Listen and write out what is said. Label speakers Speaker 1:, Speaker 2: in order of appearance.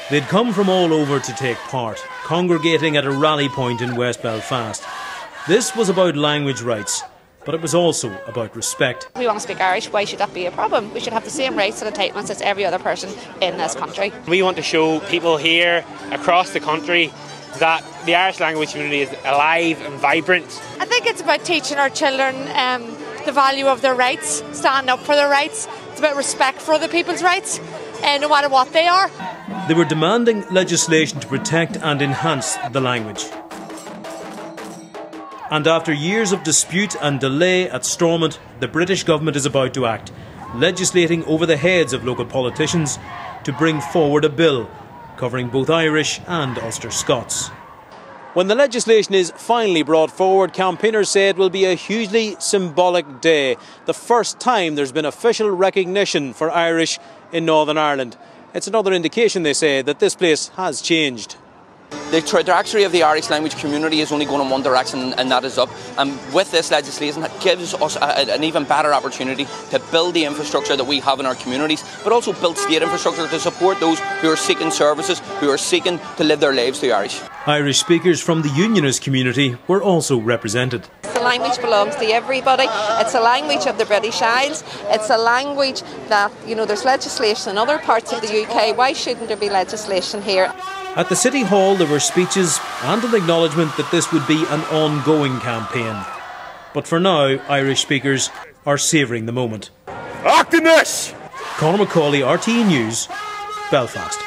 Speaker 1: They'd come from all over to take part, congregating at a rally point in West Belfast. This was about language rights, but it was also about respect.
Speaker 2: We want to speak Irish. Why should that be a problem? We should have the same rights and entitlements as every other person in this country.
Speaker 3: We want to show people here across the country that the Irish language community is alive and vibrant.
Speaker 4: I think it's about teaching our children the value of their rights, standing up for their rights. It's about respect for other people's rights, no matter what they are.
Speaker 1: They were demanding legislation to protect and enhance the language. And after years of dispute and delay at Stormont, the British government is about to act, legislating over the heads of local politicians to bring forward a bill covering both Irish and Ulster Scots. When the legislation is finally brought forward, campaigners say it will be a hugely symbolic day. The first time there's been official recognition for Irish in Northern Ireland. It's another indication, they say, that this place has changed.
Speaker 5: The trajectory of the Irish language community is only going in one direction, and that is up. And with this legislation, it gives us an even better opportunity to build the infrastructure that we have in our communities, but also build state infrastructure to support those who are seeking services, who are seeking to live their lives through Irish.
Speaker 1: Irish speakers from the unionist community were also represented.
Speaker 2: The language belongs to everybody. It's a language of the British Isles. It's a language that, there's legislation in other parts of the UK. Why shouldn't there be legislation here?
Speaker 1: At the City Hall there were speeches and an acknowledgement that this would be an ongoing campaign. But for now, Irish speakers are savouring the moment.
Speaker 6: Acting this!
Speaker 1: Conor McCauley, RTE News, Belfast.